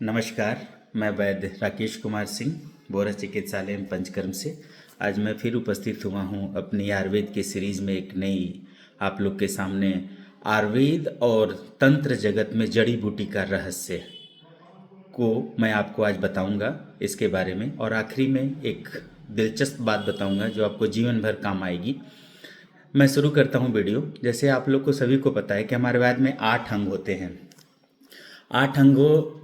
नमस्कार। मैं वैद्य राकेश कुमार सिंह, बोरा चिकित्सालय पंचकर्म से आज मैं फिर उपस्थित हुआ हूँ अपनी आयुर्वेद की सीरीज़ में एक नई आप लोग के सामने आयुर्वेद और तंत्र जगत में जड़ी बूटी का रहस्य को मैं आपको आज बताऊंगा इसके बारे में, और आखिरी में एक दिलचस्प बात बताऊंगा जो आपको जीवन भर काम आएगी। मैं शुरू करता हूं वीडियो। जैसे आप लोग को सभी को पता है कि हमारे वेद में 8 अंग होते हैं। 8 अंगों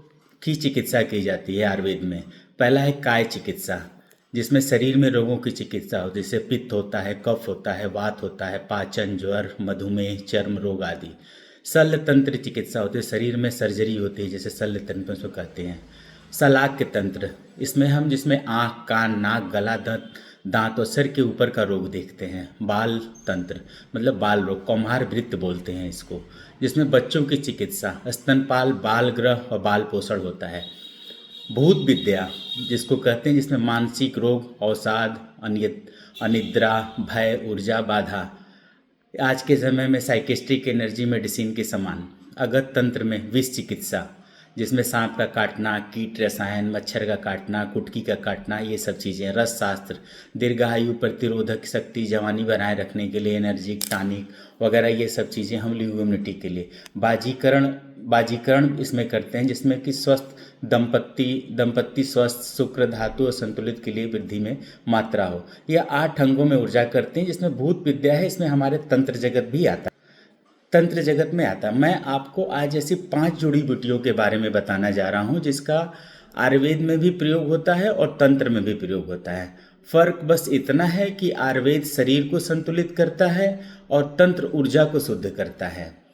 की चिकित्सा की जाती है आयुर्वेद में। पहला है काय चिकित्सा, जिसमें शरीर में रोगों की चिकित्सा होती है, जैसे पित्त होता है, कफ होता है, वात होता है, पाचन, ज्वर, मधुमेह, चर्म रोग आदि। शल्य तंत्र चिकित्सा होती है, शरीर में सर्जरी होती है, जैसे शल्य तंत्र उसको कहते हैं। शलाक्य तंत्र, जिसमें आँख, कान, नाक, गला, दांत और सिर के ऊपर का रोग देखते हैं। बाल तंत्र मतलब बाल रोग, कौमार वृत्त बोलते हैं इसको, जिसमें बच्चों की चिकित्सा, स्तनपाल, बाल ग्रह और बाल पोषण होता है। भूत विद्या जिसको कहते हैं, जिसमें मानसिक रोग, अवसाद, अनिद्रा, भय, ऊर्जा बाधा, आज के समय में साइकेस्ट्रिक एनर्जी मेडिसिन के समान। अगत तंत्र में विष चिकित्सा, जिसमें सांप का काटना, कीट रसायन, मच्छर का काटना, कुटकी का काटना, ये सब चीज़ें। रस शास्त्र, दीर्घायु, प्रतिरोधक शक्ति, जवानी बनाए रखने के लिए, एनर्जी टॉनिक वगैरह, ये सब चीज़ें हम इम्यूनिटी के लिए। बाजीकरण इसमें करते हैं, जिसमें कि स्वस्थ दंपत्ति स्वस्थ शुक्र धातु और संतुलित के लिए वृद्धि में मात्रा हो। यह 8 अंगों में ऊर्जा करते हैं, जिसमें भूत विद्या है। इसमें हमारे तंत्र जगत भी आता है, तंत्र जगत में आता। मैं आपको आज ऐसी 5 जड़ी बूटियों के बारे में बताना जा रहा हूँ, जिसका आयुर्वेद में भी प्रयोग होता है और तंत्र में भी प्रयोग होता है। फर्क बस इतना है कि आयुर्वेद शरीर को संतुलित करता है और तंत्र ऊर्जा को शुद्ध करता है।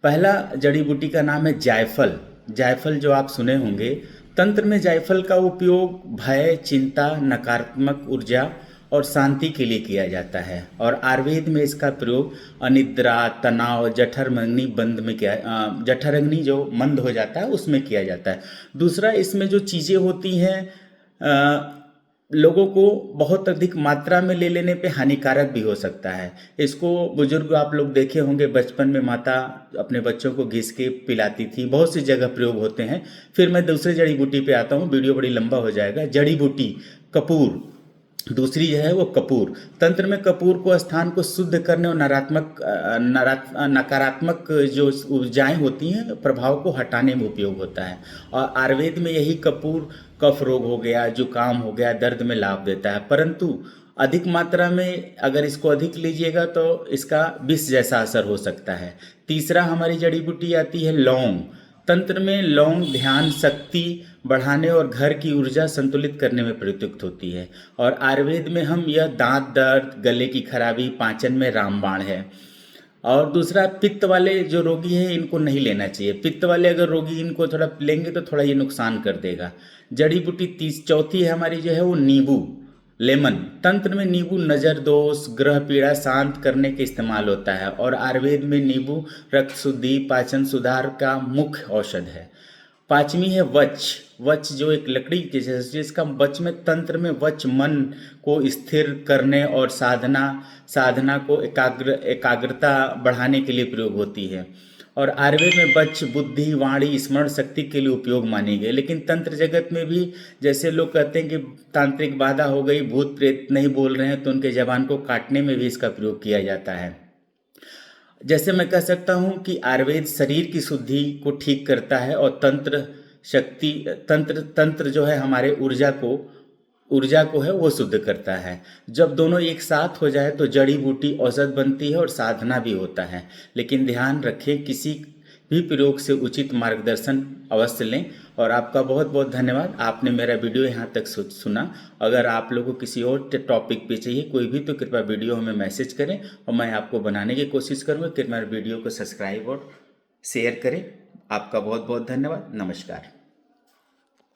पहला जड़ी बूटी का नाम है जायफल। जायफल जो आप सुने होंगे, तंत्र में जायफल का उपयोग भय, चिंता, नकारात्मक ऊर्जा और शांति के लिए किया जाता है, और आयुर्वेद में इसका प्रयोग अनिद्रा, तनाव, जठराग्नि जो मंद हो जाता है उसमें किया जाता है। दूसरा, इसमें जो चीज़ें होती हैं लोगों को बहुत अधिक मात्रा में ले लेने पे हानिकारक भी हो सकता है। इसको बुजुर्ग आप लोग देखे होंगे, बचपन में माता अपने बच्चों को घिस के पिलाती थी। बहुत सी जगह प्रयोग होते हैं। फिर मैं दूसरी जड़ी बूटी पे आता हूँ, वीडियो बड़ी लंबा हो जाएगा। जड़ी बूटी कपूर, दूसरी जो है वो कपूर। तंत्र में कपूर को स्थान को शुद्ध करने और नकारात्मक जो ऊर्जाएं होती हैं प्रभाव को हटाने में उपयोग होता है। और आयुर्वेद में यही कपूर कफ रोग हो गया, जुकाम हो गया, दर्द में लाभ देता है। परंतु अधिक मात्रा में अगर इसको अधिक लीजिएगा तो इसका विष जैसा असर हो सकता है। तीसरा हमारी जड़ी बूटी आती है लौंग। तंत्र में लौंग ध्यान शक्ति बढ़ाने और घर की ऊर्जा संतुलित करने में प्रयुक्त होती है। और आयुर्वेद में हम यह दांत दर्द, गले की खराबी, पाचन में रामबाण है। और दूसरा, पित्त वाले जो रोगी हैं इनको नहीं लेना चाहिए। पित्त वाले अगर रोगी इनको थोड़ा लेंगे तो थोड़ा ये नुकसान कर देगा। जड़ी बूटी चौथी है हमारी जो है वो नींबू, लेमन। तंत्र में नींबू नज़र दोष, ग्रह पीड़ा शांत करने के इस्तेमाल होता है, और आयुर्वेद में नींबू रक्त शुद्धि, पाचन सुधार का मुख्य औषध है। पांचवी है वच। वच जो एक लकड़ी के जैसे, जिसका वच में तंत्र में वच मन को स्थिर करने और साधना को एकाग्रता बढ़ाने के लिए प्रयोग होती है। और आयुर्वेद में वच बुद्धि, वाणी, स्मरण शक्ति के लिए उपयोग मानी गई। लेकिन तंत्र जगत में भी जैसे लोग कहते हैं कि तांत्रिक बाधा हो गई, भूत प्रेत नहीं बोल रहे हैं, तो उनके जबान को काटने में भी इसका प्रयोग किया जाता है। जैसे मैं कह सकता हूँ कि आयुर्वेद शरीर की शुद्धि को ठीक करता है, और तंत्र जो है हमारे ऊर्जा को है वो शुद्ध करता है। जब दोनों एक साथ हो जाए तो जड़ी बूटी औषध बनती है और साधना भी होता है। लेकिन ध्यान रखें, किसी भी प्रयोग से उचित मार्गदर्शन अवश्य लें। और आपका बहुत बहुत धन्यवाद, आपने मेरा वीडियो यहाँ तक सुना। अगर आप लोगों को किसी और टॉपिक पे चाहिए कोई भी, तो कृपया वीडियो हमें मैसेज करें और मैं आपको बनाने की कोशिश करूँगा। कृपया वीडियो को सब्सक्राइब और शेयर करें। आपका बहुत बहुत धन्यवाद। नमस्कार।